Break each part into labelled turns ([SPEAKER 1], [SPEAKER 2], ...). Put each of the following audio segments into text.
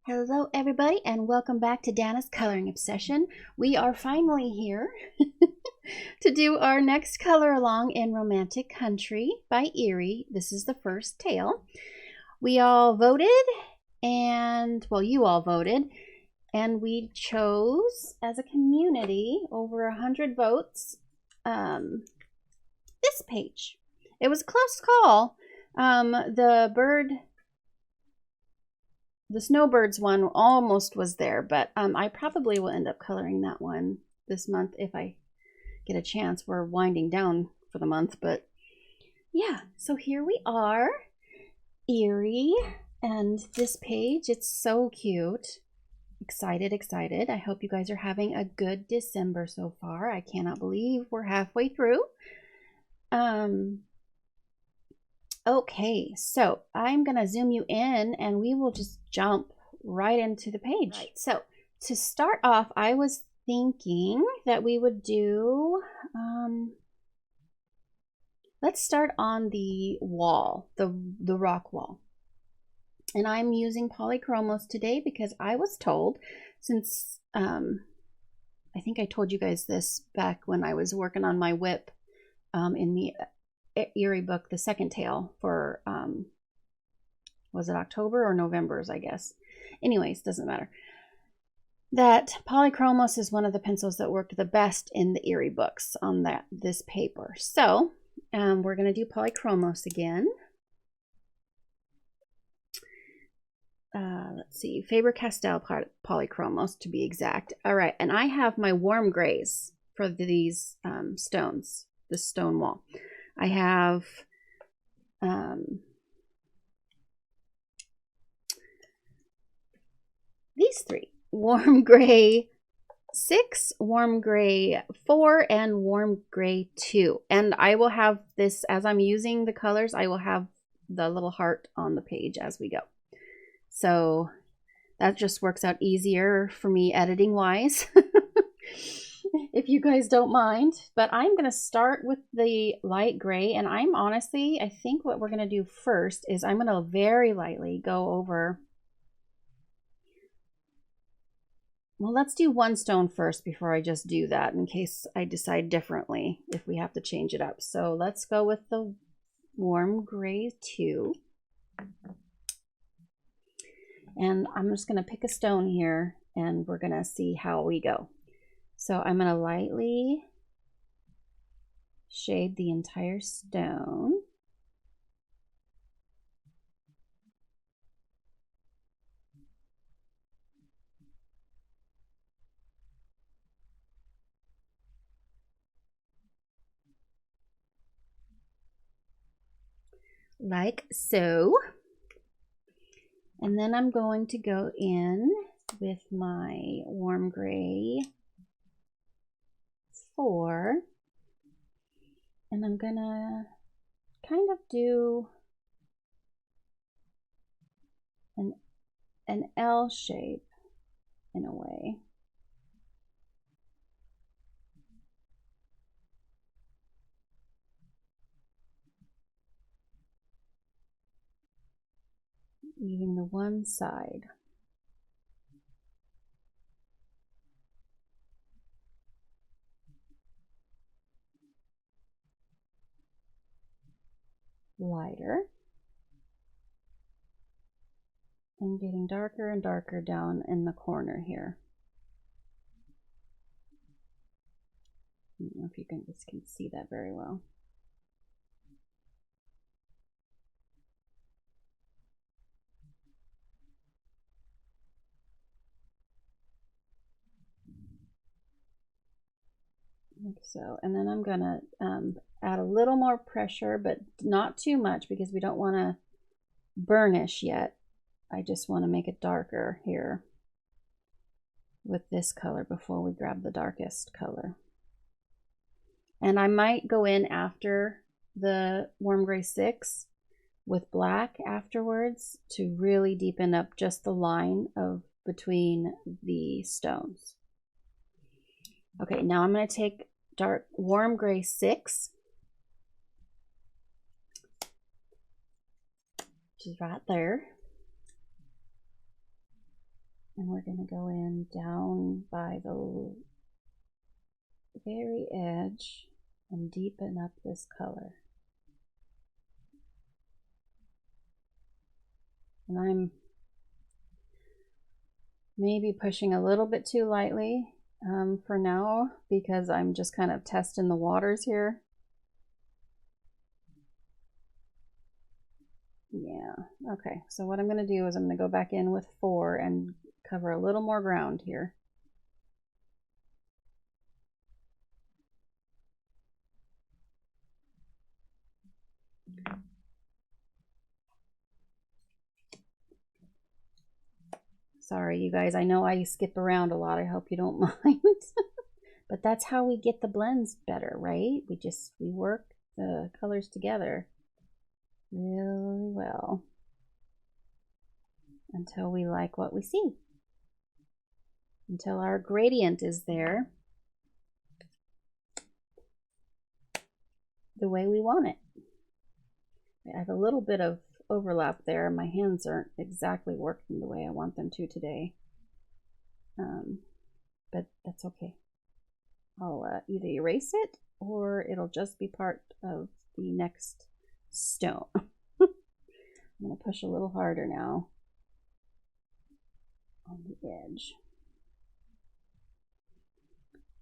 [SPEAKER 1] Hello everybody and welcome back to Dana's Coloring Obsession. We are finally here to do our next color along in Romantic Country by Erie. This is the first tale. We all voted and, well, you all voted, and we chose as a community over 100 votes this page. It was a close call. The snowbirds one almost was there, but I probably will end up coloring that one this month if I get a chance. We're winding down for the month, but yeah, so here we are, Erie, and this page, it's so cute. Excited. I hope you guys are having a good December so far. I cannot believe we're halfway through. Okay, so I'm going to zoom you in and we will just jump right into the page. Right, so to start off, I was thinking that we would do, let's start on the wall, the rock wall. And I'm using Polychromos today because I was told, since I think I told you guys this back when I was working on my whip in the Erie book, the second tale for was it October or November's, I guess. Anyways, doesn't matter. That Polychromos is one of the pencils that worked the best in the Erie books on this paper. So we're going to do Polychromos again. Let's see, Faber-Castell Polychromos to be exact. All right, and I have my warm grays for these stones, this stone wall. I have these three: warm gray 6, warm gray 4, and warm gray 2. And I will have this, as I'm using the colors, I will have the little heart on the page as we go. So that just works out easier for me editing wise. If you guys don't mind. But I'm going to start with the light gray, and I think what we're going to do first is I'm going to very lightly go over, well, let's do one stone first before I just do that in case I decide differently if we have to change it up. So let's go with the warm gray 2. And I'm just going to pick a stone here and we're going to see how we go. So I'm going to lightly shade the entire stone. Like so. And then I'm going to go in with my warm gray 4, and I'm gonna kind of do an L shape in a way. Leaving the one side. Lighter. And getting darker and darker down in the corner here. I don't know if you can see that very well. Like so. And then I'm gonna add a little more pressure, but not too much because we don't want to burnish yet. I just want to make it darker here with this color before we grab the darkest color. And I might go in after the warm gray 6 with black afterwards to really deepen up just the line of between the stones. Okay, now I'm going to take dark warm gray 6, which is right there. And we're going to go in down by the very edge and deepen up this color. And I'm maybe pushing a little bit too lightly for now, because I'm just kind of testing the waters here. Yeah, okay, so what I'm going to do is I'm going to go back in with 4 and cover a little more ground here. Sorry, you guys, I know I skip around a lot. I hope you don't mind. But that's how we get the blends better, right? We work the colors together really well until we like what we see. Until our gradient is there the way we want it. I have a little bit of overlap there. My hands aren't exactly working the way I want them to today. But that's okay. I'll either erase it or it'll just be part of the next stone. I'm going to push a little harder now on the edge.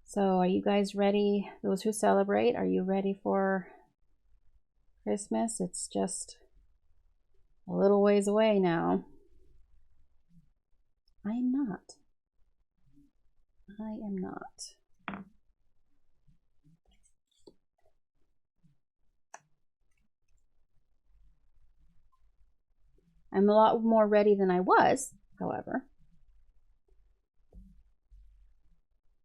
[SPEAKER 1] So are you guys ready? Those who celebrate, are you ready for Christmas? It's just a little ways away now. I am not. I am not. I'm a lot more ready than I was, however.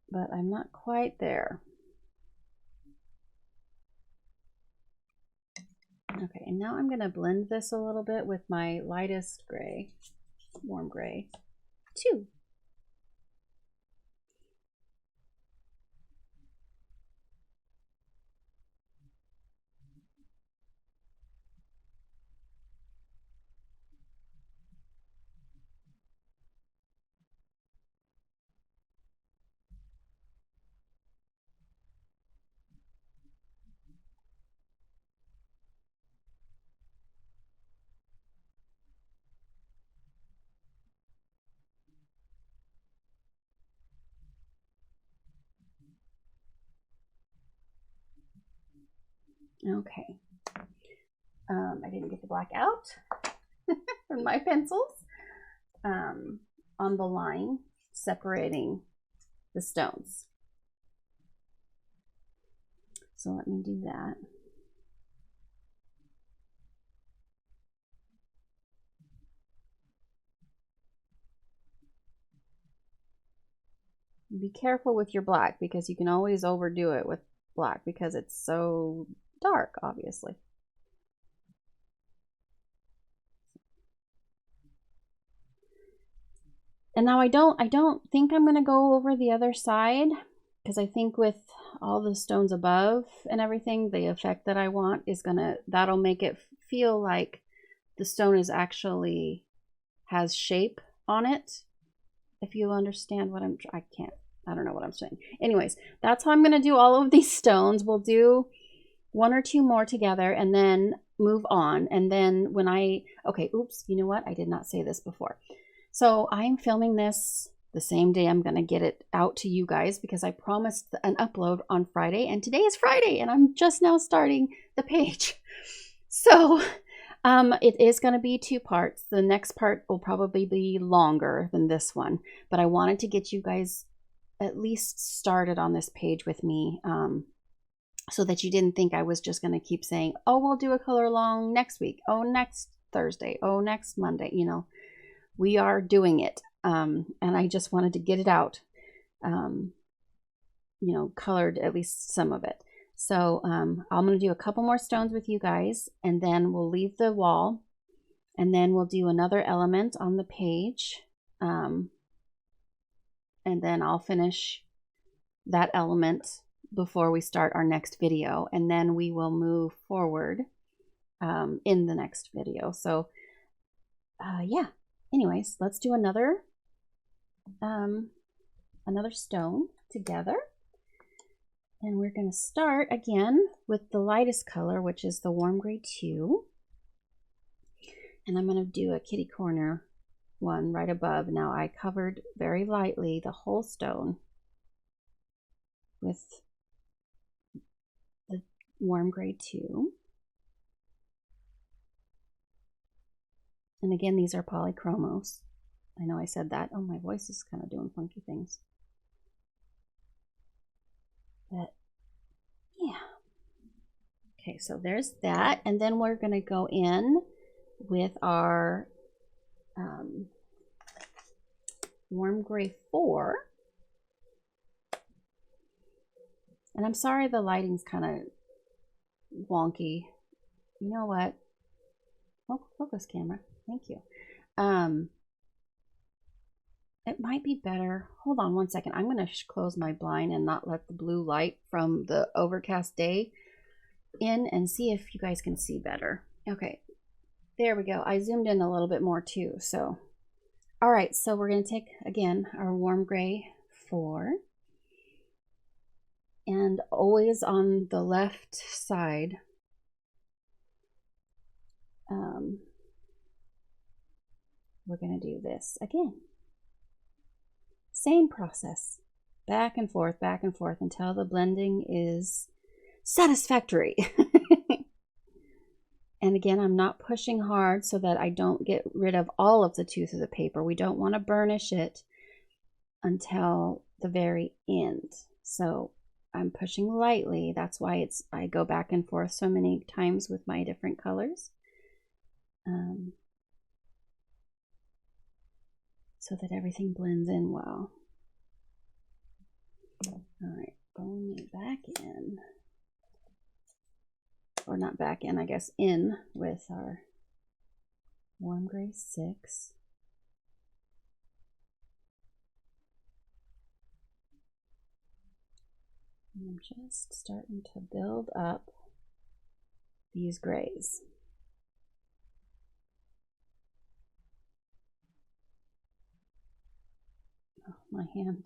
[SPEAKER 1] But I'm not quite there. Okay, and now I'm going to blend this a little bit with my lightest gray, warm gray, 2. Okay. I didn't get the black out from my pencils on the line separating the stones. So let me do that. Be careful with your black, because you can always overdo it with black because it's so dark, obviously. And now I don't think I'm going to go over the other side, because I think with all the stones above and everything, the effect that I want is that'll make it feel like the stone is actually has shape on it. If you understand what I don't know what I'm saying. Anyways, that's how I'm going to do all of these stones. We'll do 1 or 2 more together and then move on. And then when okay, oops, you know what? I did not say this before. So I'm filming this the same day I'm going to get it out to you guys, because I promised an upload on Friday, and today is Friday and I'm just now starting the page. So it is going to be 2 parts. The next part will probably be longer than this one, but I wanted to get you guys at least started on this page with me, so that you didn't think I was just going to keep saying, oh, we'll do a color along next week, oh, next Thursday, oh, next Monday. You know, we are doing it, and I just wanted to get it out, you know, colored, at least some of it. So I'm going to do a couple more stones with you guys, and then we'll leave the wall, and then we'll do another element on the page, and then I'll finish that element before we start our next video, and then we will move forward in the next video. So yeah, anyways, let's do another another stone together. And we're going to start again with the lightest color, which is the warm gray 2. And I'm going to do a kitty corner one right above. Now I covered very lightly the whole stone with the warm gray 2. And again, these are polychromos. I know I said that. Oh, my voice is kind of doing funky things. But yeah. Okay, so there's that. And then we're going to go in with our warm gray 4. And I'm sorry the lighting's kind of wonky. You know what? Focus camera. Thank you. It might be better. Hold on one second. I'm going to close my blind and not let the blue light from the overcast day in and see if you guys can see better. Okay. There we go. I zoomed in a little bit more too. So, all right. So we're going to take, again, our warm gray 4. And always on the left side, we're going to do this again. Same process, back and forth until the blending is satisfactory. And again, I'm not pushing hard so that I don't get rid of all of the tooth of the paper. We don't want to burnish it until the very end. So I'm pushing lightly. That's why I go back and forth so many times with my different colors. So that everything blends in well. All right, going back in. Or not back in, I guess, in with our warm gray 6. And I'm just starting to build up these grays. Oh, my hand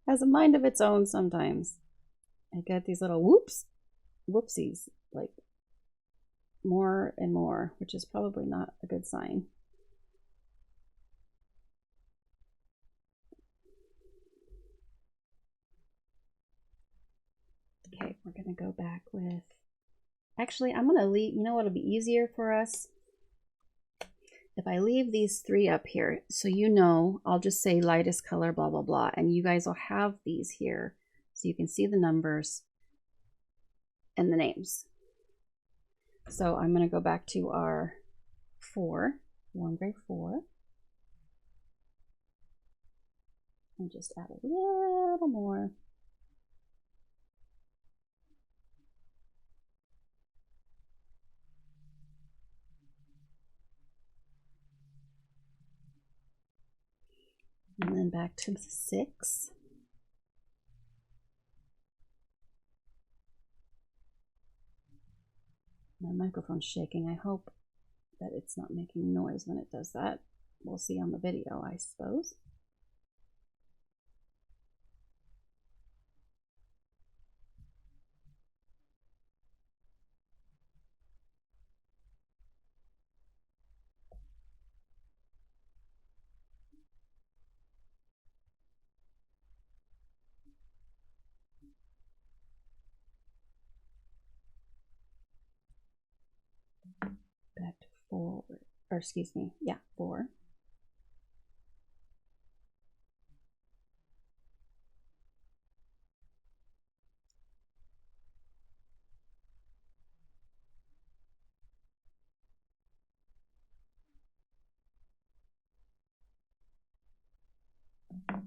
[SPEAKER 1] has a mind of its own sometimes. I get these little whoopsies, like more and more, which is probably not a good sign. Okay, we're going to go back with, actually, I'm going to leave, you know what'll be easier for us? If I leave these 3 up here, so you know, I'll just say lightest color, blah, blah, blah, and you guys will have these here so you can see the numbers and the names. So I'm going to go back to our 4, warm gray 4, and just add a little more. And then back to 6. My microphone's shaking. I hope that it's not making noise when it does that. We'll see on the video, I suppose. Back to 4, or excuse me, yeah, 4.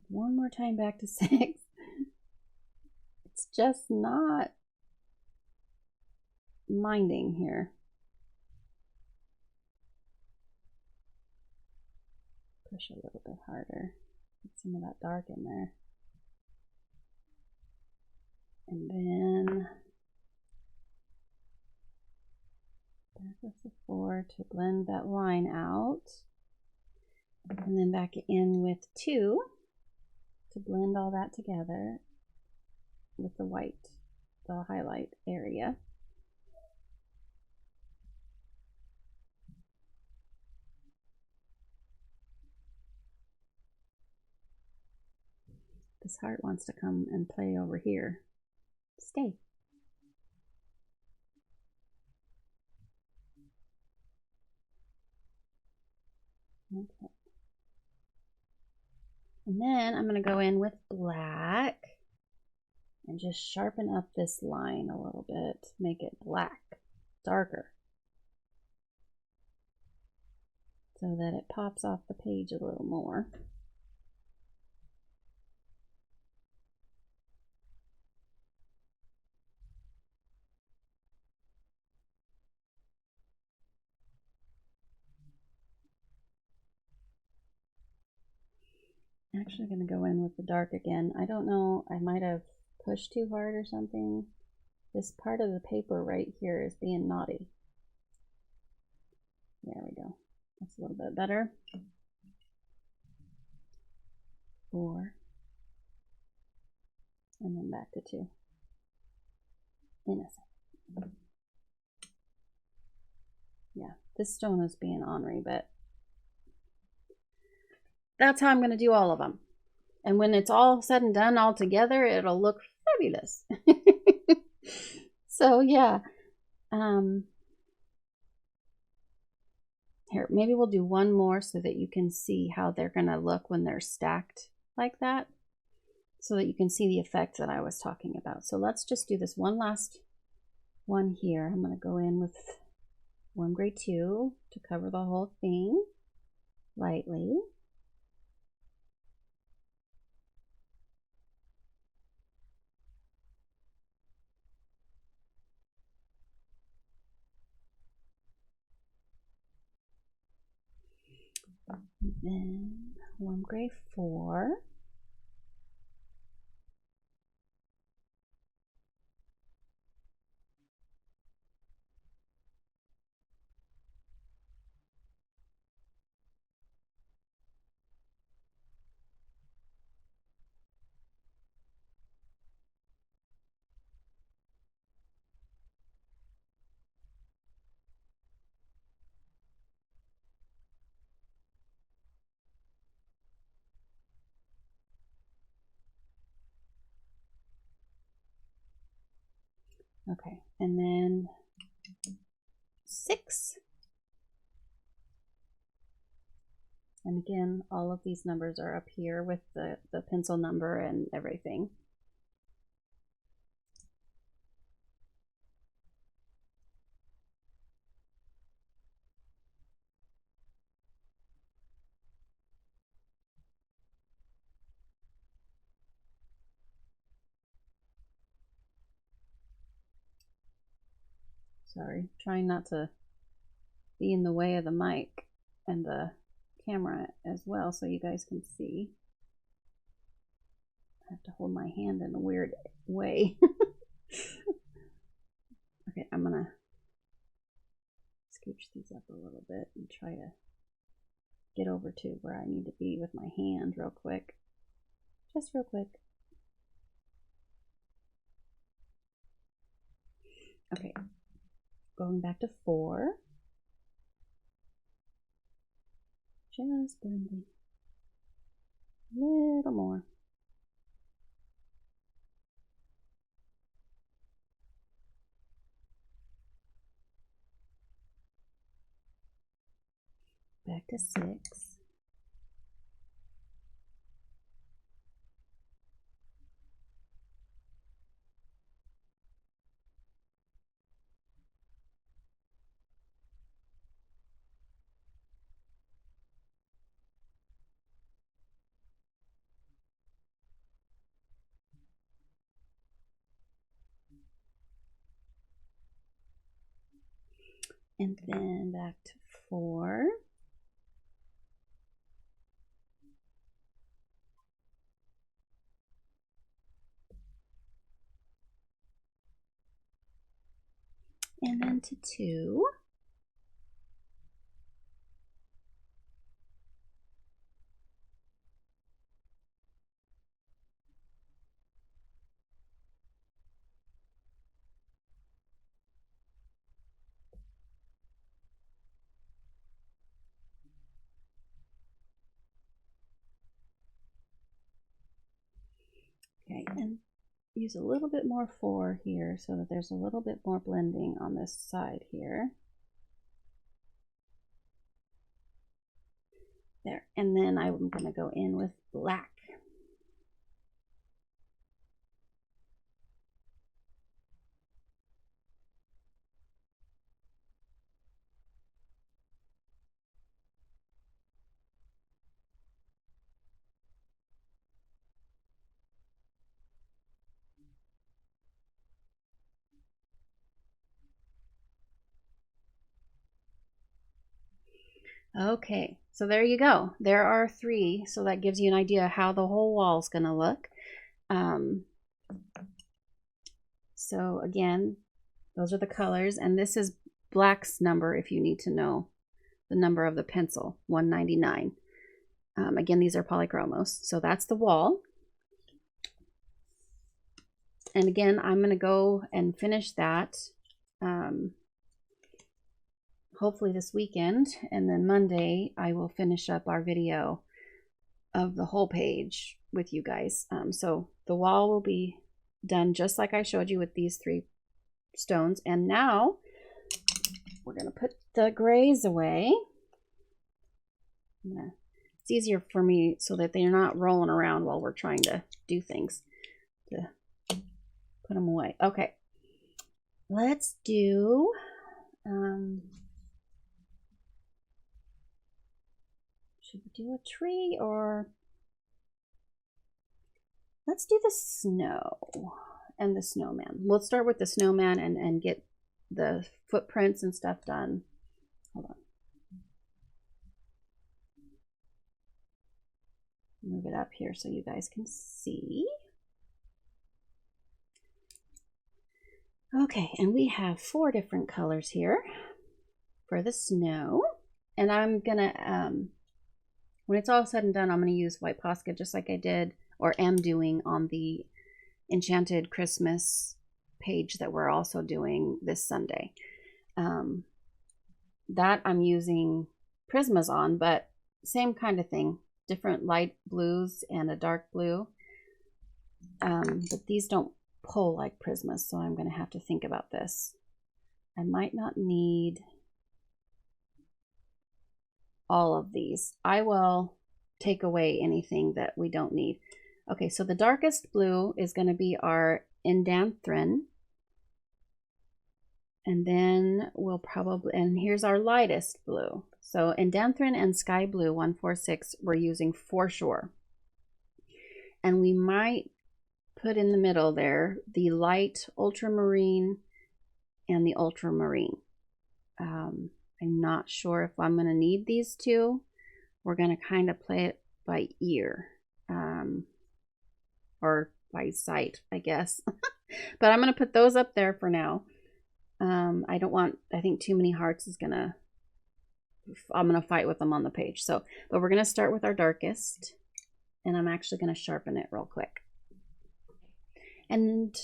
[SPEAKER 1] One more time back to 6. It's just not minding here. Push a little bit harder. Get some of that dark in there. And then back with the 4 to blend that line out. And then back in with 2 to blend all that together with the white, the highlight area. This heart wants to come and play over here. Stay. Okay. And then I'm going to go in with black and just sharpen up this line a little bit, make it black, darker, so that it pops off the page a little more. I'm actually going to go in with the dark again. I don't know, I might have pushed too hard or something. This part of the paper right here is being naughty. There we go. That's a little bit better. 4. And then back to 2. In a second. Yeah, this stone is being ornery, but that's how I'm going to do all of them. And when it's all said and done all together, it'll look fabulous. So yeah. Here, maybe we'll do one more so that you can see how they're going to look when they're stacked like that, so that you can see the effect that I was talking about. So let's just do this one last one here. I'm going to go in with Warm Gray 2 to cover the whole thing lightly. Then Warm Gray 4. Okay, and then 6. And again, all of these numbers are up here with the pencil number and everything. Sorry, trying not to be in the way of the mic and the camera as well so you guys can see. I have to hold my hand in a weird way. Okay, I'm gonna scooch these up a little bit and try to get over to where I need to be with my hand real quick. Just real quick. Okay, going back to 4. Just blending. A little more. Back to 6. And then back to 4. And then to 2. Okay, and use a little bit more 4 here so that there's a little bit more blending on this side here. There, and then I'm going to go in with black. Okay, so there you go. There are 3, so that gives you an idea how the whole wall is going to look. So again, those are the colors, and this is black's number if you need to know the number of the pencil, 199. Again, these are polychromos. So that's the wall. And again, I'm going to go and finish that hopefully this weekend, and then Monday I will finish up our video of the whole page with you guys. So the wall will be done just like I showed you with these 3 stones. And now we're going to put the grays away. It's easier for me so that they're not rolling around while we're trying to do things, to put them away. Okay, let's do should we do a tree, or let's do the snow and the snowman. We'll start with the snowman and get the footprints and stuff done. Hold on. Move it up here so you guys can see. Okay, and we have 4 different colors here for the snow. And I'm gonna, when it's all said and done, I'm gonna use white Posca just like I did, or am doing on the Enchanted Christmas page that we're also doing this Sunday. That I'm using Prismas on, but same kind of thing. Different light blues and a dark blue. But these don't pull like Prismas, so I'm going to have to think about this. I might not need all of these. I will take away anything that we don't need. Okay, so the darkest blue is going to be our Indanthryn. And then we'll probably, and here's our lightest blue. So Indanthryn and Sky Blue 146, we're using for sure. And we might put in the middle there the light ultramarine and the ultramarine. I'm not sure if I'm going to need these 2. We're going to kind of play it by ear, or by sight, I guess. But I'm going to put those up there for now. I don't want, I think too many hearts is gonna, I'm gonna fight with them on the page. So, but we're gonna start with our darkest, and I'm actually gonna sharpen it real quick. And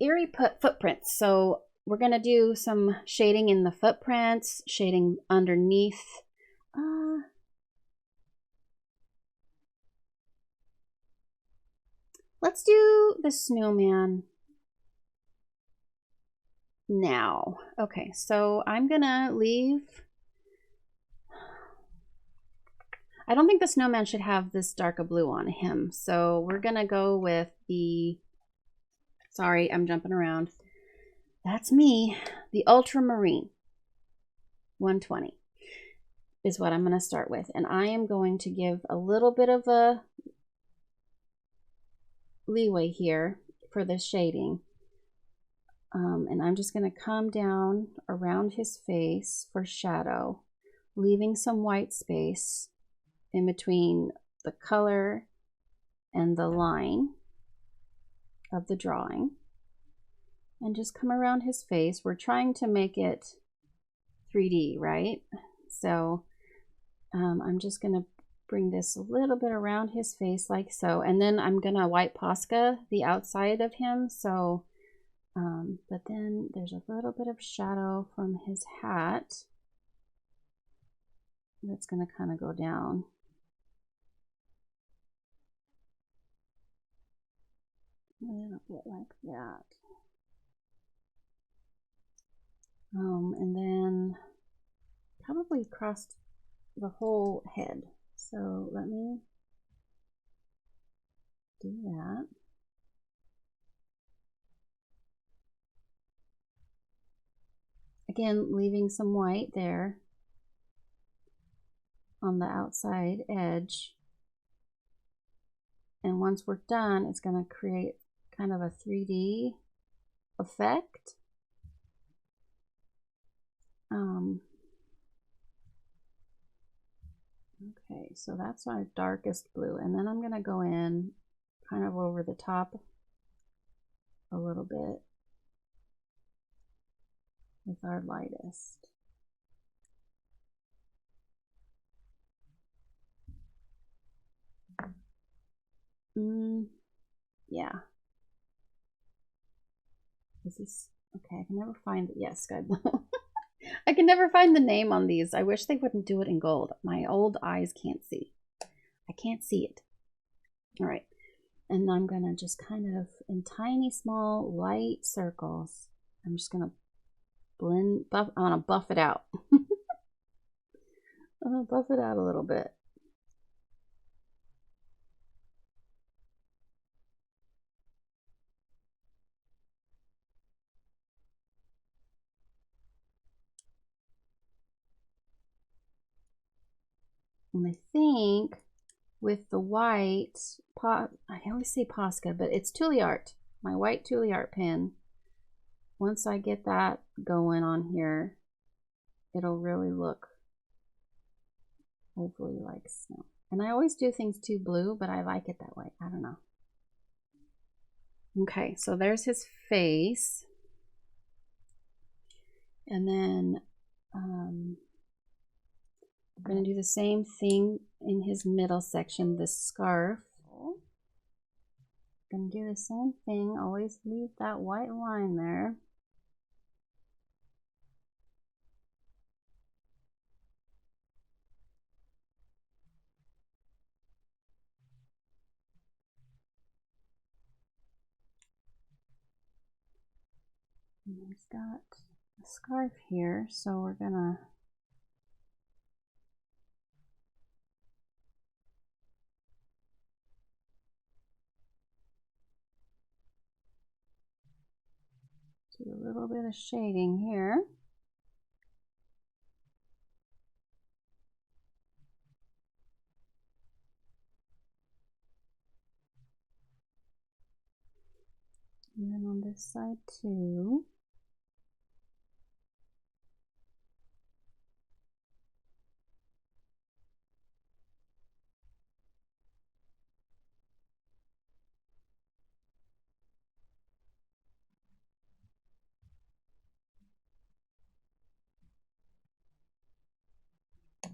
[SPEAKER 1] Erie put footprints. So we're gonna do some shading in the footprints, shading underneath. Let's do the snowman now. Okay, so I'm gonna leave. I don't think the snowman should have this darker blue on him, so we're gonna go with the, sorry, I'm jumping around. That's me. The ultramarine 120 is what I'm gonna start with, and I am going to give a little bit of a leeway here for the shading. And I'm just going to come down around his face for shadow, leaving some white space in between the color and the line of the drawing. And just come around his face. We're trying to make it 3D, right? So I'm just going to bring this a little bit around his face like so. And then I'm going to white Posca the outside of him. So but then there's a little bit of shadow from his hat that's going to kind of go down. little bit like that. And then probably across the whole head. So let me do that. Again, leaving some white there on the outside edge. And once we're done, it's going to create kind of a 3D effect. Okay, so that's our darkest blue. And then I'm going to go in kind of over the top a little bit with our lightest. Yeah. Is this okay? I can never find it. Yes, sky blue. I can never find the name on these. I wish they wouldn't do it in gold. My old eyes can't see. I can't see it. All right. And I'm going to just kind of, in tiny, small, light circles, I'm just going to I want to buff it out. I'm going to buff it out a little bit. And I think with the white, I always say Posca, but it's Tuliart, my white Tuliart pen. Once I get that going on here, it'll really look hopefully like snow. And I always do things too blue, but I like it that way. I don't know. Okay, so there's his face. And then I'm going to do the same thing in his middle section, this scarf. Going to do the same thing, always leave that white line there. And he's got a scarf here, so we're going to do a little bit of shading here. And then on this side too.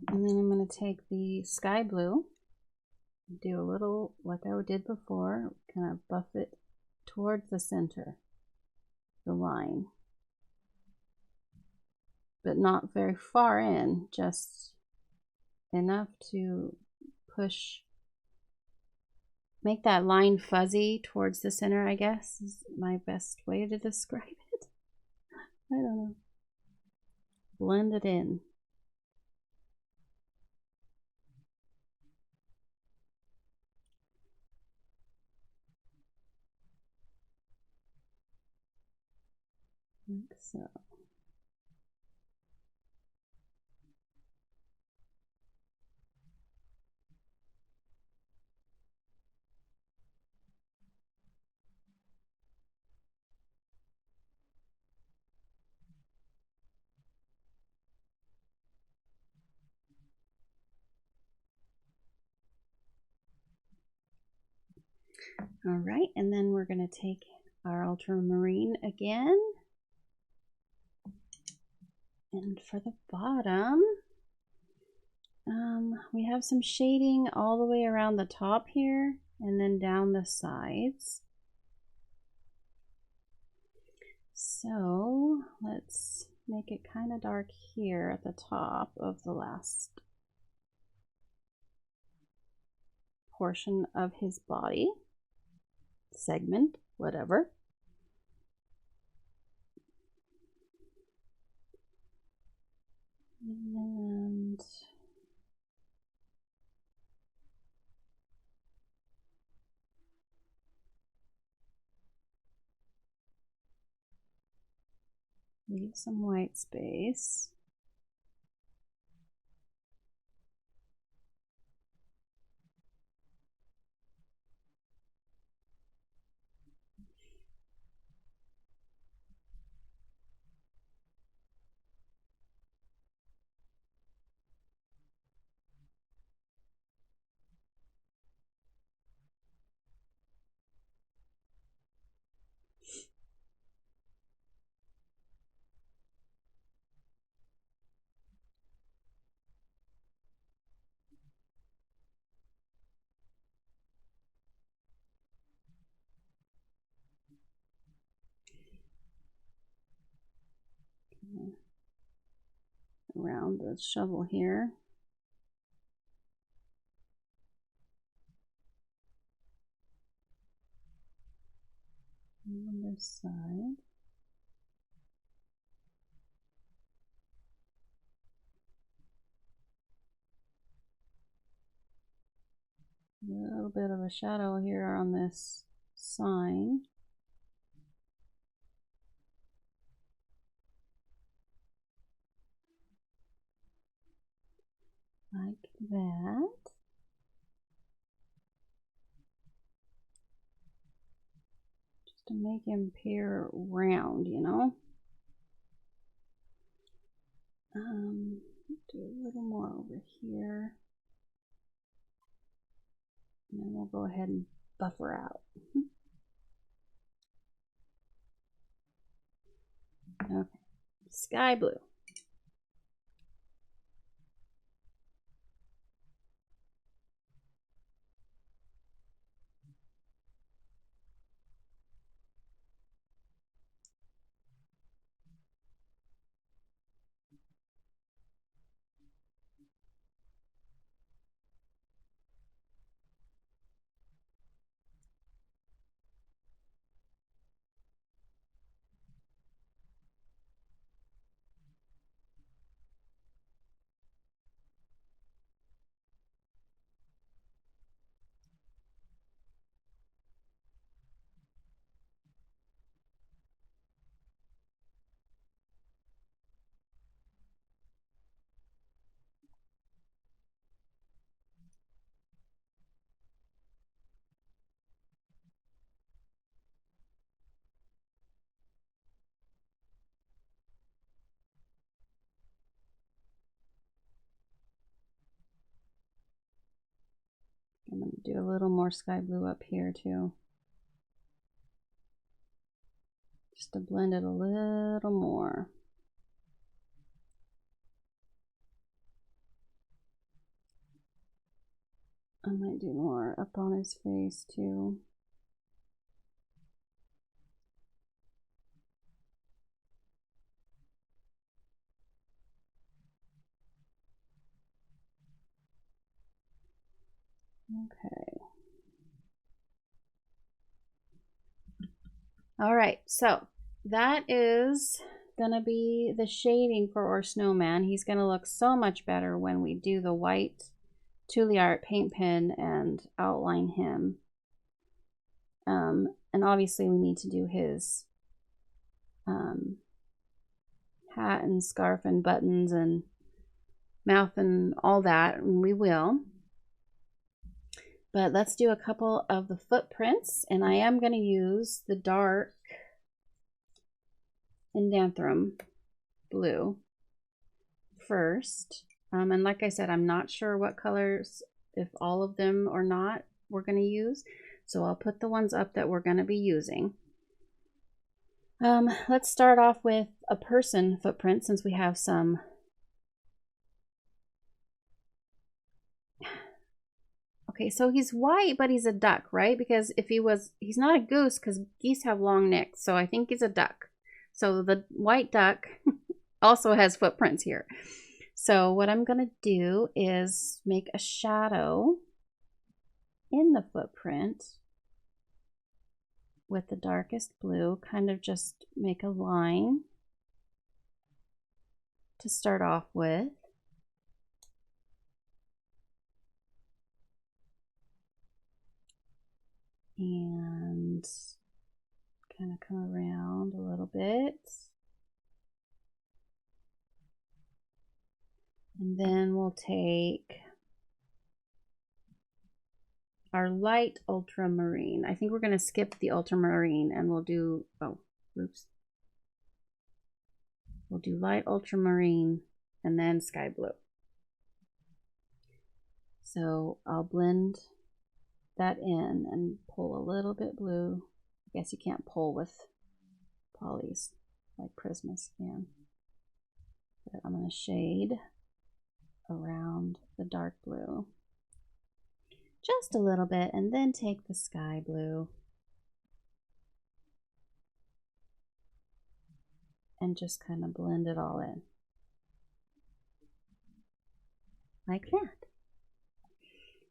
[SPEAKER 1] And then I'm going to take the sky blue, do a little like I did before, kind of buff it towards the center, the line. But not very far in, just enough to push, make that line fuzzy towards the center, I guess, is my best way to describe it. I don't know. Blend it in. Like so. All right, and then we're going to take our ultramarine again. And for the bottom, we have some shading all the way around the top here and then down the sides. So let's make it kind of dark here at the top of the last portion of his body segment. whatever. And leave some white space. Around the shovel here. On this side. A little bit of a shadow here on this sign. Like that. Just to make him appear round, you know. Do a little more over here. And then we'll go ahead and buffer out. Okay, sky blue. I'm going to do a little more sky blue up here too. Just to blend it a little more. I might do more up on his face too. Okay. All right, so that is gonna be the shading for our snowman. He's gonna look so much better when we do the white Tuliart paint pen and outline him. And obviously we need to do his hat and scarf and buttons and mouth and all that, and we will. But let's do a couple of the footprints, and I am going to use the dark Indanthrum blue first. And like I said, I'm not sure what colors, if all of them or not, we're going to use. So I'll put the ones up that we're going to be using. Let's start off with a person footprint, since we have some. Okay, so he's white, but he's a duck, right? Because if he was, he's not a goose, because geese have long necks. So I think he's a duck. So the white duck also has footprints here. So what I'm going to do is make a shadow in the footprint. with the darkest blue, kind of just make a line to start off with. And kind of come around a little bit. And then we'll take our light ultramarine. I think we're going to skip the ultramarine and we'll do, oh, oops. We'll do light ultramarine and then sky blue. So I'll blend that in and pull a little bit blue. I guess you can't pull with polys like Prismus can. But I'm going to shade around the dark blue just a little bit and then take the sky blue and just kind of blend it all in like that.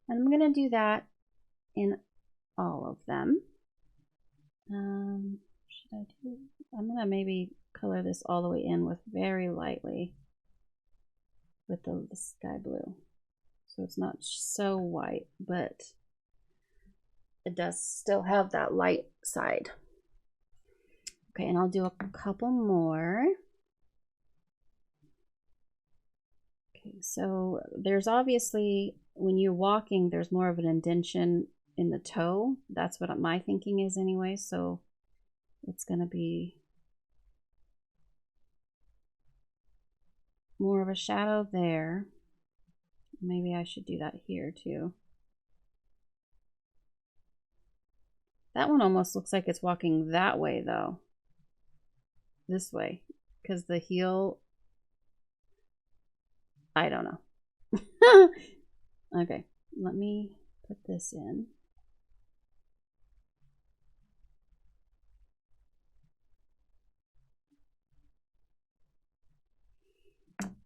[SPEAKER 1] And I'm going to do that in all of them. Should I do? I'm going to maybe color this all the way in with very lightly with the sky blue. So it's not so white, but it does still have that light side. Okay, and I'll do a couple more. Okay, so there's obviously, when you're walking, there's more of an indentation in the toe. That's what my thinking is anyway, so it's going to be more of a shadow there. Maybe I should do that here too. That one almost looks like it's walking that way though. This way, because the heel, I don't know. Okay, let me put this in.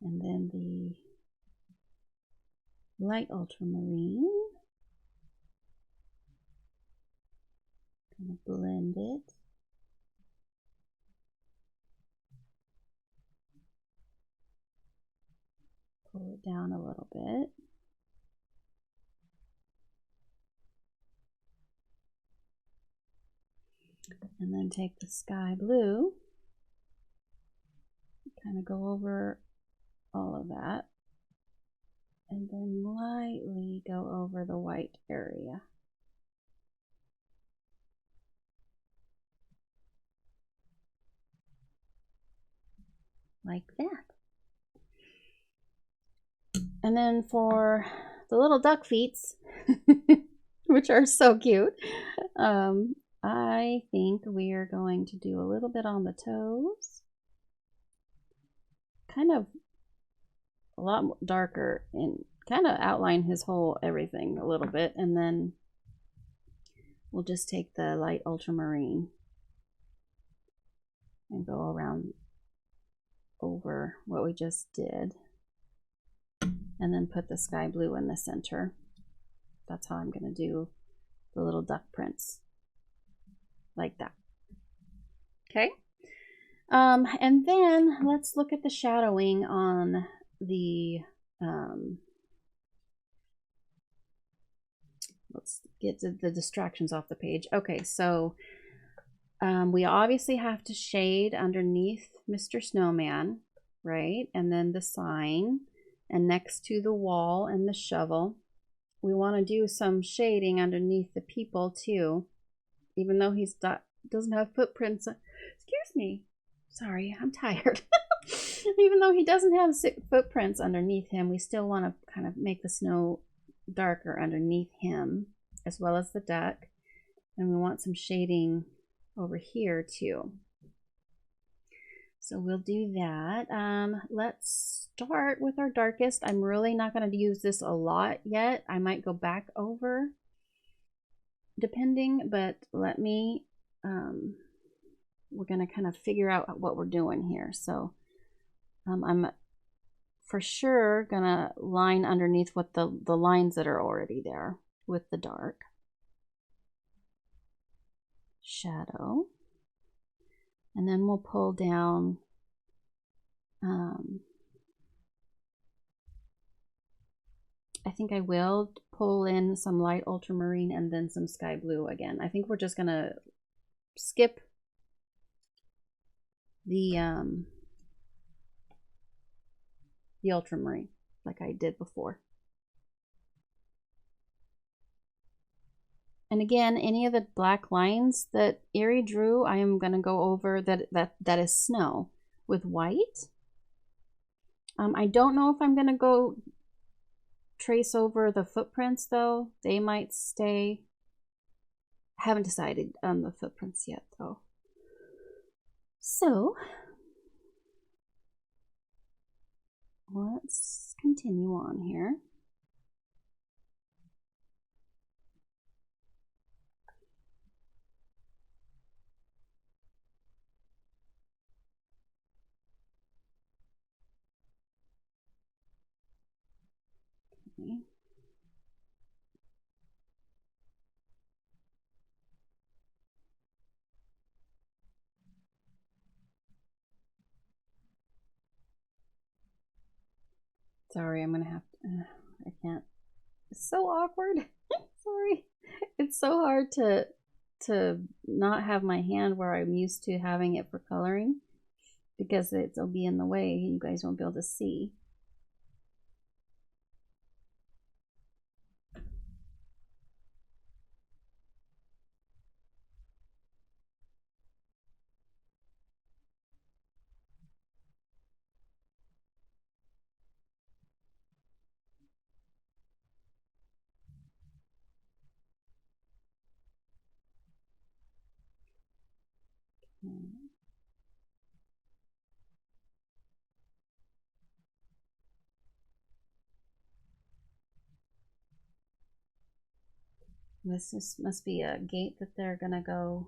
[SPEAKER 1] And then the light ultramarine. Kind of blend it. Pull it down a little bit. And then take the sky blue. Kind of go over all of that. And then lightly go over the white area. Like that. And then for the little duck feet, which are so cute, I think we are going to do a little bit on the toes. Kind of a lot darker and kind of outline his whole everything a little bit. And then we'll just take the light ultramarine and go around over what we just did. And then put the sky blue in the center. That's how I'm going to do the little duck prints. Like that. Okay. And then let's look at the shadowing on the, let's get to the distractions off the page. Okay, so we obviously have to shade underneath Mr. Snowman, right? And then the sign, and next to the wall and the shovel. We want to do some shading underneath the people too, even though he doesn't have footprints. Excuse me. Sorry, I'm tired. Even though he doesn't have footprints underneath him, we still want to kind of make the snow darker underneath him, as well as the duck. And we want some shading over here too. So we'll do that. Let's start with our darkest. I'm really not going to use this a lot yet. I might go back over depending, but let me, we're going to kind of figure out what we're doing here. So I'm for sure going to line underneath what the lines that are already there with the dark. shadow. And then we'll pull down I think I will pull in some light ultramarine and then some sky blue again. I think we're just gonna skip the ultramarine like I did before. And again, any of the black lines that Erie drew, I am going to go over that is snow with white. I don't know if I'm going to go trace over the footprints though. They might stay. I haven't decided on the footprints yet though. So let's continue on here. Okay. Sorry, I'm gonna have to, I can't. It's so awkward. Sorry. It's so hard to not have my hand where I'm used to having it for coloring because it'll be in the way. You guys won't be able to see. Must be a gate that they're gonna go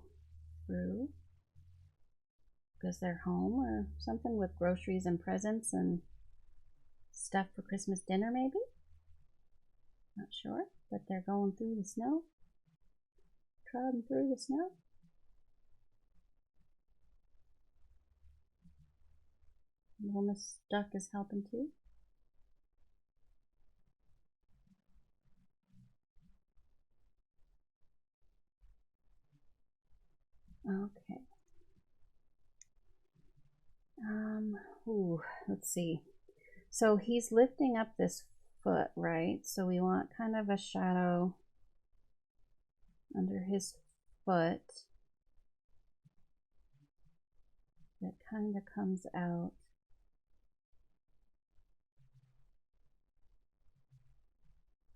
[SPEAKER 1] through because they're home or something with groceries and presents and stuff for Christmas dinner maybe. Not sure, but they're going through the snow. Trotting through the snow. Little Miss Duck is helping too. Okay. Let's see. So he's lifting up this foot, right? So we want kind of a shadow under his foot that kind of comes out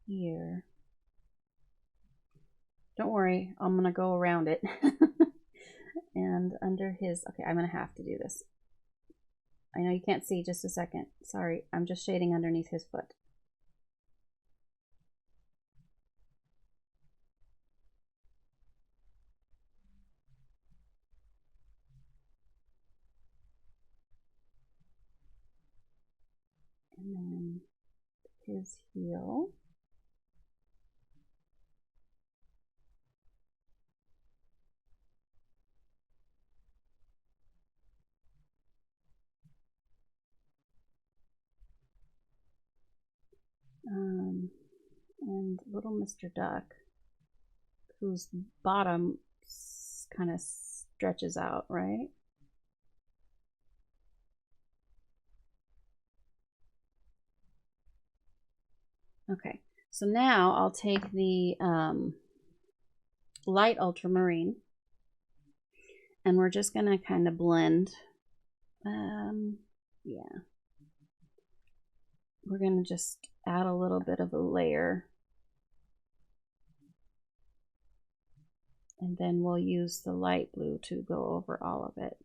[SPEAKER 1] here. Don't worry, I'm gonna go around it. And under his, okay, I'm gonna have to do this. I know you can't see, just a second. Sorry, I'm just shading underneath his foot. And then his heel. And little Mr. Duck, whose bottom kind of stretches out, right? Okay, so now I'll take the light ultramarine and we're just gonna kind of blend. Yeah. We're gonna just add a little bit of a layer. And then we'll use the light blue to go over all of it.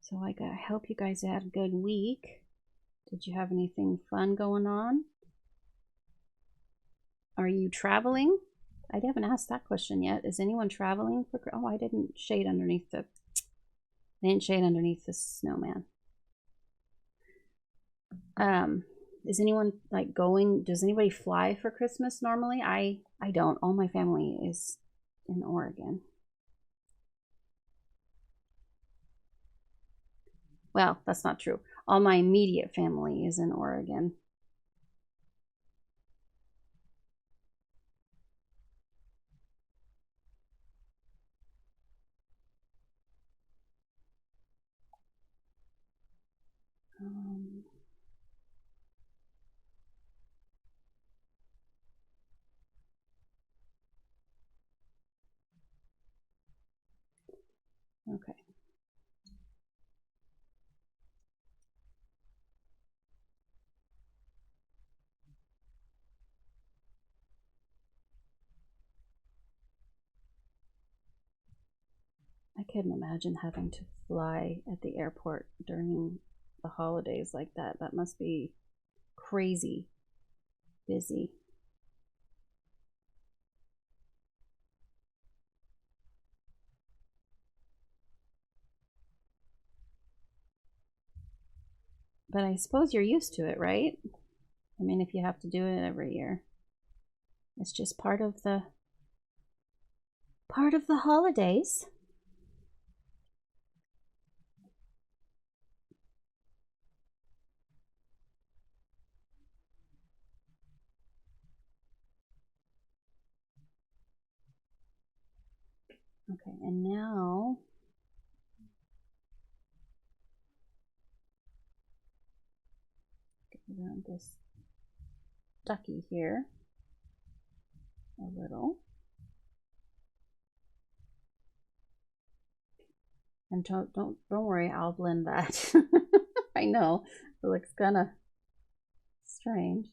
[SPEAKER 1] So I hope you guys had a good week. Did you have anything fun going on? Are you traveling? I haven't asked that question yet. Is anyone traveling for? Oh, I didn't shade underneath the. They didn't shade underneath the snowman. Is anyone like going? Does anybody fly for Christmas normally? I don't. All my family is in Oregon. Well, that's not true. All my immediate family is in Oregon. Um, okay. I couldn't imagine having to fly at the airport during the holidays like that. That must be crazy busy. But I suppose you're used to it, right? I mean, if you have to do it every year, it's just part of the holidays. Okay, and now get around this ducky here a little. And don't worry, I'll blend that. I know it looks kind of strange.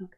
[SPEAKER 1] Okay.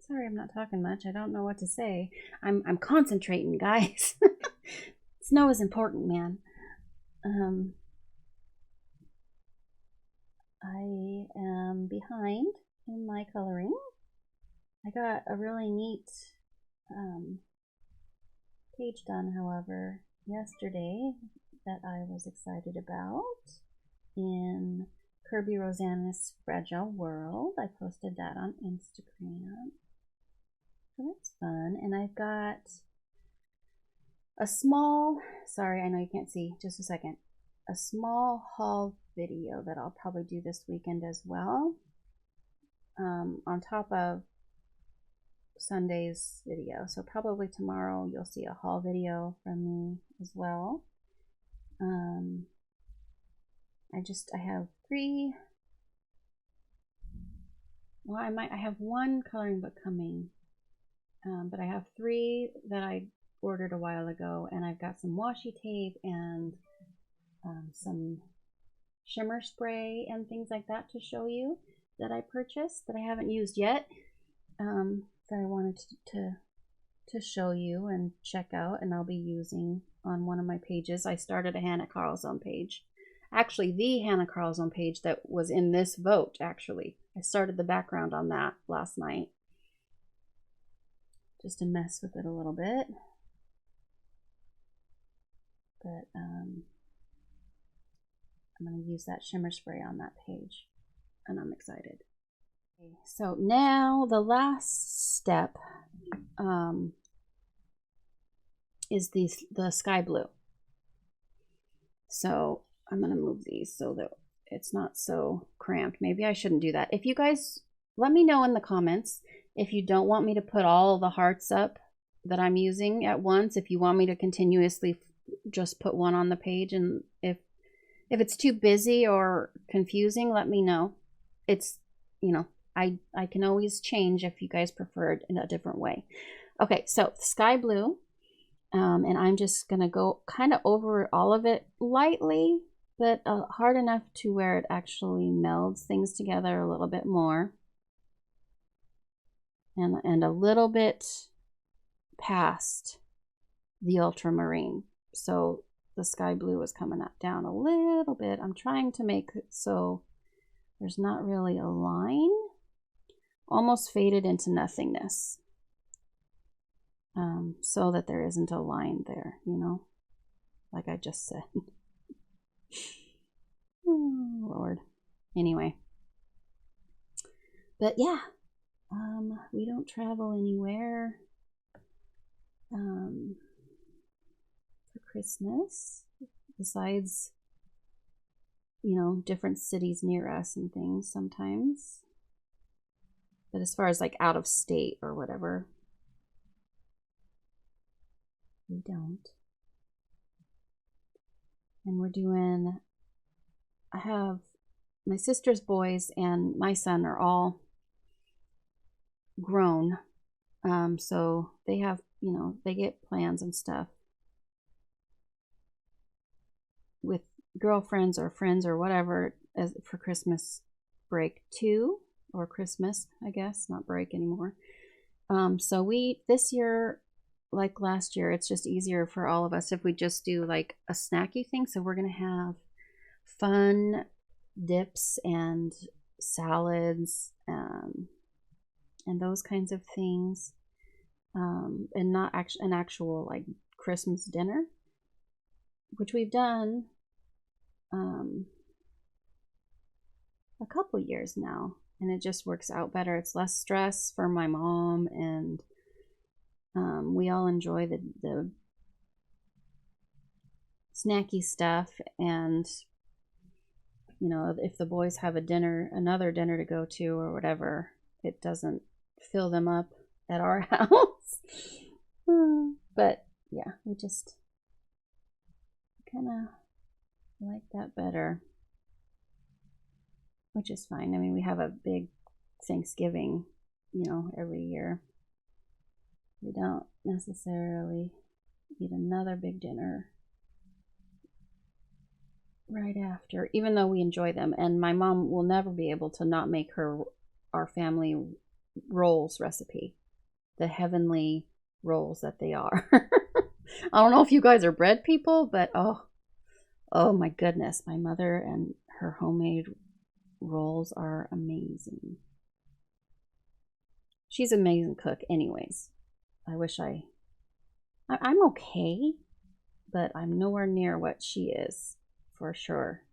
[SPEAKER 1] Sorry, I'm not talking much. I don't know what to say. I'm concentrating, guys. Snow is important, man. Um, I am behind in my coloring. I got a really neat um, page done, however, yesterday that I was excited about in Kirby Rosanna's Fragile World. I posted that on Instagram. So that's fun. And I've got a small, sorry, I know you can't see, just a second, a small haul video that I'll probably do this weekend as well, on top of Sunday's video. So probably tomorrow you'll see a haul video from me as well. I have three, well, I have one coloring book coming, but I have three that I ordered a while ago, and I've got some washi tape and some shimmer spray and things like that to show you. that I purchased that I haven't used yet, that I wanted to show you and check out, and I'll be using on one of my pages. I started a Hannah Carlzone page. Actually, the Hannah Carlzone page that was in this vote, actually. I started the background on that last night. Just to mess with it a little bit. But I'm going to use that shimmer spray on that page, and I'm excited. Okay, so now the last step is the sky blue. So I'm going to move these so that it's not so cramped. Maybe I shouldn't do that. If you guys, let me know in the comments if you don't want me to put all the hearts up that I'm using at once, if you want me to continuously just put one on the page, and if it's too busy or confusing, let me know. It's, you know, I can always change if you guys prefer it in a different way. Okay, so sky blue, and I'm just gonna go kind of over all of it lightly, but hard enough to where it actually melds things together a little bit more, and a little bit past the ultramarine. So the sky blue is coming up down a little bit. I'm trying to make it so there's not really a line, almost faded into nothingness, so that there isn't a line there, you know, like I just said. Oh, Lord. Anyway, but yeah, we don't travel anywhere for Christmas besides, you know, different cities near us and things sometimes. But as far as like out of state or whatever, we don't. And we're doing, I have my sister's boys and my son are all grown. So they have, you know, they get plans and stuff with girlfriends or friends or whatever as for Christmas break too, or Christmas, I guess, not break anymore. So we, this year, like last year, it's just easier for all of us if we just do like a snacky thing. So we're going to have fun dips and salads, and those kinds of things, and not an actual like Christmas dinner, which we've done a couple years now, and it just works out better. It's less stress for my mom, and we all enjoy the snacky stuff. And you know, if the boys have another dinner to go to or whatever, it doesn't fill them up at our house. But yeah, we just kind of like that better, which is fine. I mean, we have a big Thanksgiving, you know, every year. We don't necessarily eat another big dinner right after, even though we enjoy them. And my mom will never be able to not make our family rolls recipe, the heavenly rolls that they are. I don't know if you guys are bread people, but oh my goodness, my mother and her homemade rolls are amazing. She's an amazing cook anyways. I wish I'm okay, but I'm nowhere near what she is, for sure.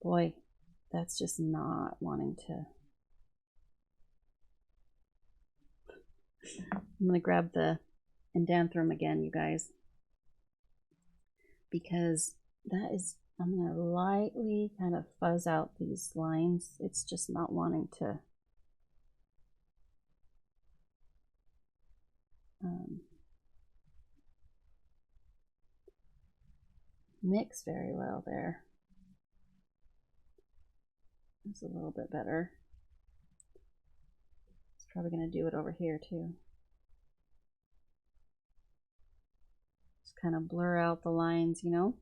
[SPEAKER 1] Boy, that's just not wanting to. I'm gonna grab the Indanthrum again, you guys, because that is, I'm gonna lightly kind of fuzz out these lines. It's just not wanting to mix very well there. That's a little bit better. It's probably going to do it over here too. Just kind of blur out the lines, you know.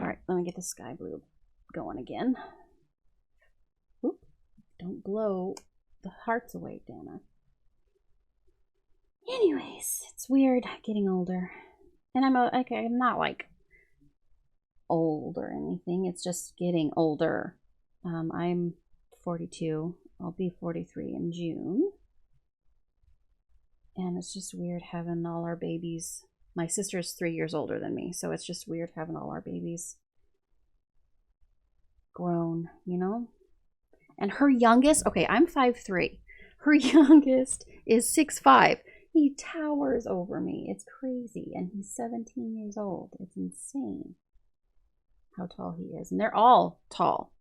[SPEAKER 1] All right, let me get the sky blue going again. Oop, don't blow the hearts away, Dana. Anyways, it's weird getting older. And I'm not like old or anything. It's just getting older. I'm 42. I'll be 43 in June. And it's just weird having all our babies. My sister's 3 years older than me, so it's just weird having all our babies grown, you know? And her youngest, okay, I'm 5'3". Her youngest is 6'5". He towers over me. It's crazy. And he's 17 years old. It's insane how tall he is. And they're all tall.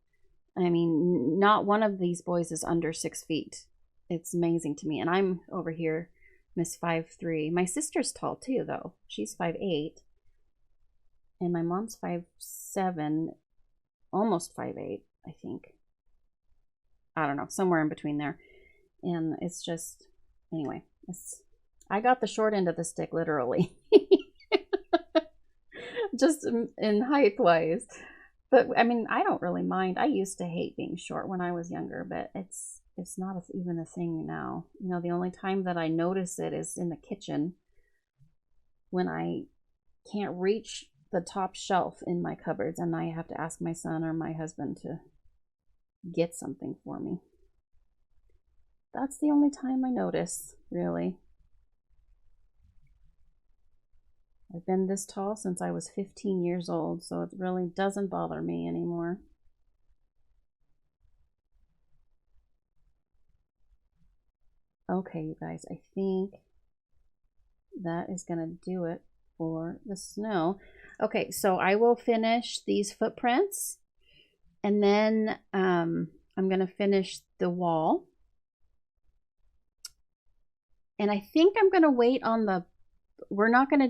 [SPEAKER 1] I mean, not one of these boys is under 6 feet. It's amazing to me. And I'm over here, Miss 5'3". My sister's tall too, though. She's 5'8". And my mom's 5'7", almost 5'8", I think. I don't know, somewhere in between there. And it's just, anyway, I got the short end of the stick, literally. Just in height wise. But I mean, I don't really mind. I used to hate being short when I was younger, but it's not even a thing now. You know, the only time that I notice it is in the kitchen when I can't reach the top shelf in my cupboards and I have to ask my son or my husband to get something for me. That's the only time I notice, really. I've been this tall since I was 15 years old, so it really doesn't bother me anymore. Okay, you guys, I think that is going to do it for the snow. Okay, so I will finish these footprints, and then I'm going to finish the wall. And I think I'm going to wait on the I'm not going to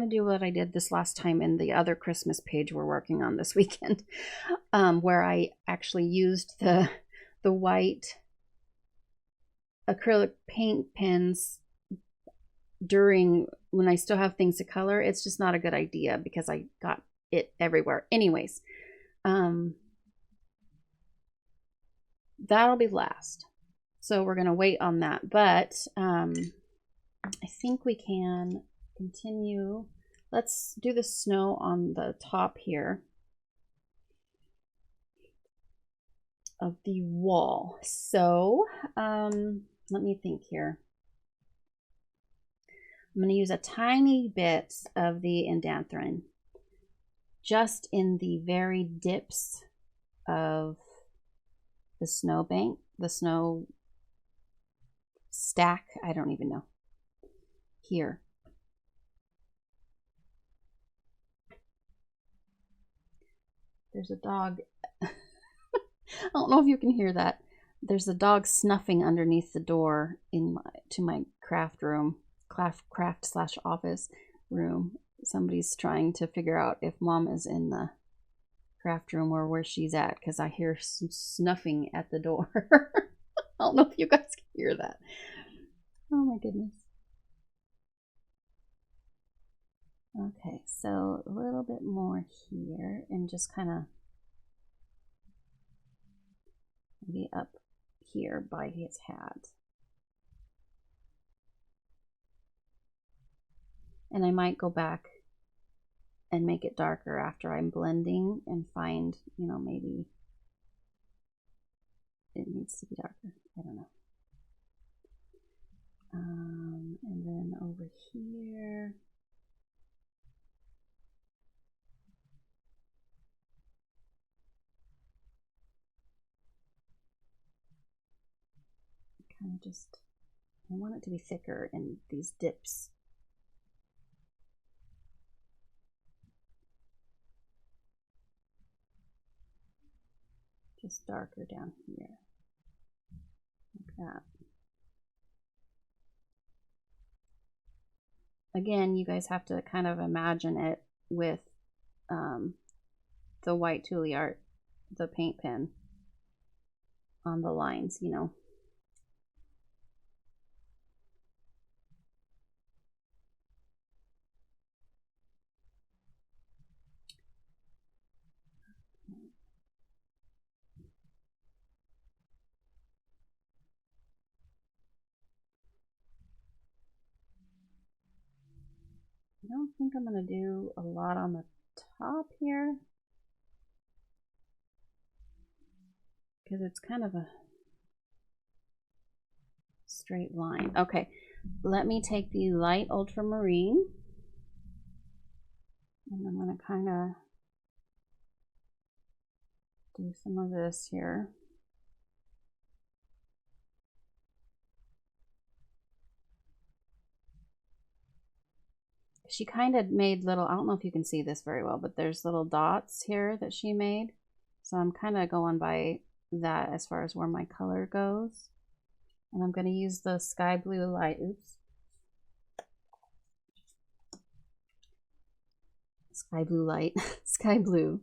[SPEAKER 1] do what I did this last time in the other Christmas page we're working on this weekend, where I actually used the white acrylic paint pens when I still have things to color. It's just not a good idea because I got it everywhere. Anyways, that'll be last. So we're going to wait on that. But I think we can continue. Let's do the snow on the top here of the wall. So let me think here. I'm going to use a tiny bit of the indanthrene just in the very dips of the snow bank, the snow stack. I don't even know. Here. There's a dog. I don't know if you can hear that. There's a dog snuffing underneath the door to my craft room, craft/office room. Somebody's trying to figure out if Mom is in the craft room or where she's at, because I hear some snuffing at the door. I don't know if you guys can hear that. Oh my goodness. Okay, so a little bit more here and just kind of maybe up here by his hat. And I might go back and make it darker after I'm blending and find, you know, maybe it needs to be darker. I don't know. And then over here. Kind of just, I want it to be thicker in these dips. Just darker down here, like that. Again, you guys have to kind of imagine it with the white Tule Art, the paint pen on the lines, you know. don't think I'm going to do a lot on the top here because it's kind of a straight line. Okay, let me take the light ultramarine and I'm going to kind of do some of this here. She kind of made little, I don't know if you can see this very well, but there's little dots here that she made. So I'm kind of going by that as far as where my color goes. And I'm going to use the sky blue light, sky blue light, sky blue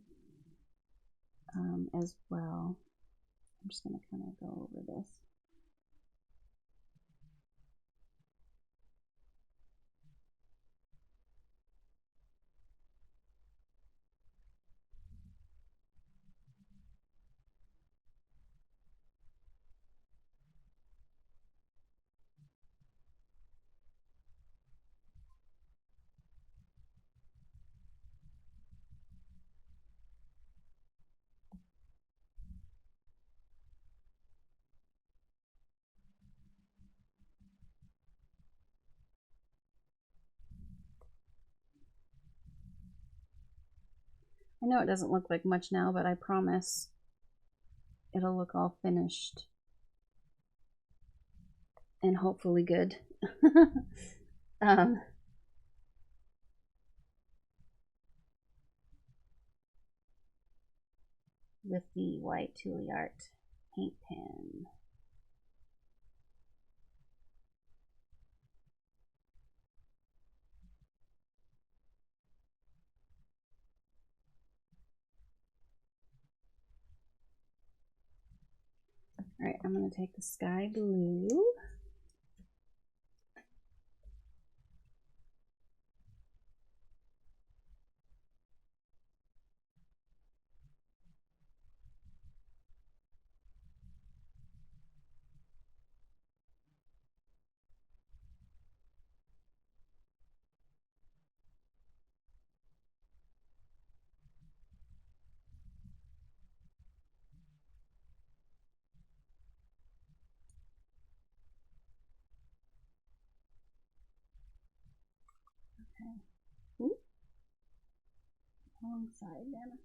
[SPEAKER 1] as well. I'm just going to kind of go over this. I know it doesn't look like much now, but I promise it'll look all finished and hopefully good. With the white Tooly-Art paint pen. All right, I'm going to take the sky blue. Okay. Ooh. Wrong side, damn it.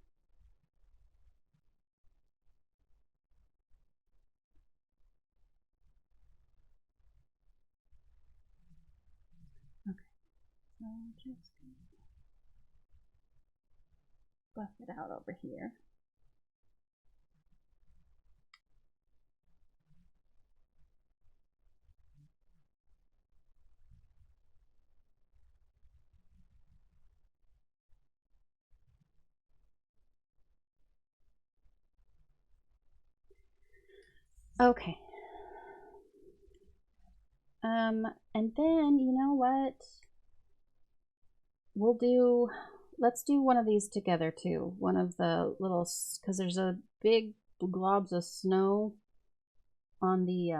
[SPEAKER 1] Okay, so I'm just going to buff it out over here. Okay. And then, you know what? Let's do one of these together too. One of the little, because there's a big globs of snow on the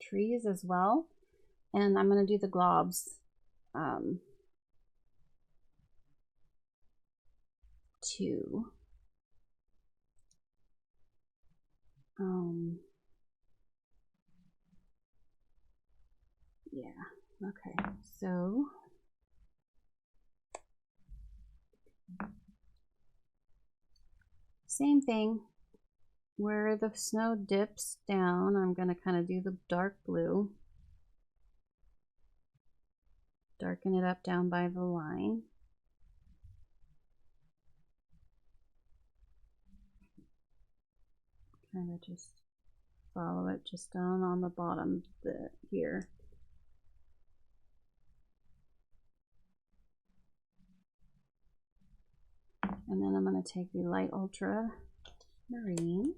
[SPEAKER 1] trees as well. And I'm going to do the globs too. Yeah, okay, so same thing. Where the snow dips down, I'm going to kind of do the dark blue. Darken it up down by the line. Kind of just follow it just down on the bottom here. And then I'm going to take the light ultramarine.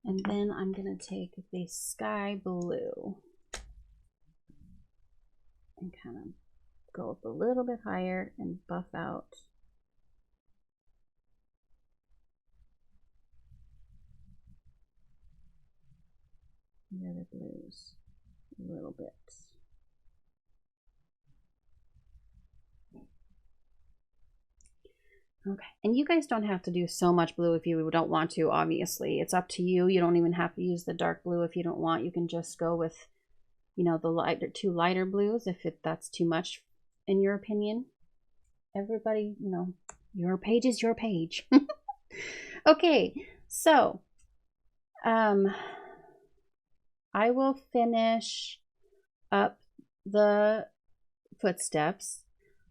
[SPEAKER 1] And then I'm going to take the sky blue and kind of go up a little bit higher and buff out the other blues a little bit. Okay, and you guys don't have to do so much blue if you don't want to, obviously. It's up to you. You don't even have to use the dark blue if you don't want. You can just go with, you know, the two lighter blues if that's too much in your opinion. Everybody, you know, your page is your page. Okay, so I will finish up the footsteps.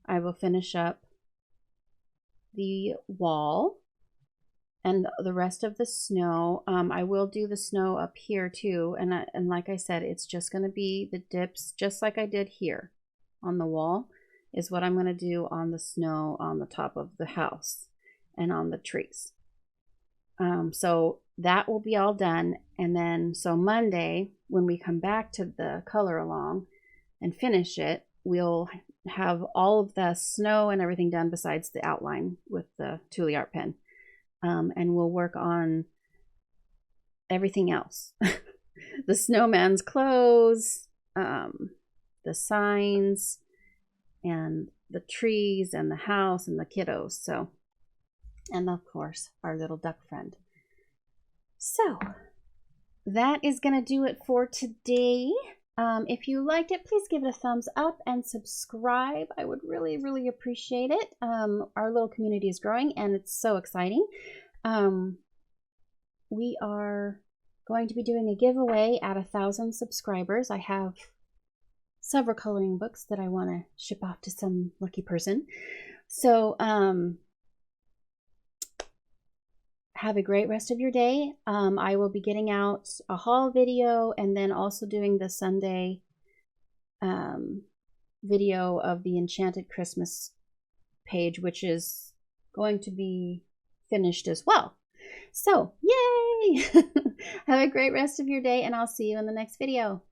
[SPEAKER 1] I will finish up the wall and the rest of the snow. I will do the snow up here too, and like I said, it's just going to be the dips just like I did here on the wall is what I'm going to do on the snow on the top of the house and on the trees. So that will be all done, and then so Monday when we come back to the color along and finish it, we'll have all of the snow and everything done besides the outline with the Tule art pen, and we'll work on everything else. The snowman's clothes, the signs, and the trees, and the house, and the kiddos. So, and of course our little duck friend. So that is gonna do it for today. If you liked it, please give it a thumbs up and subscribe. I would really, really appreciate it. Our little community is growing and it's so exciting. We are going to be doing a giveaway at 1,000 subscribers. I have several coloring books that I want to ship off to some lucky person. So have a great rest of your day. I will be getting out a haul video and then also doing the Sunday video of the Enchanted Christmas page, which is going to be finished as well. So, yay! Have a great rest of your day, and I'll see you in the next video.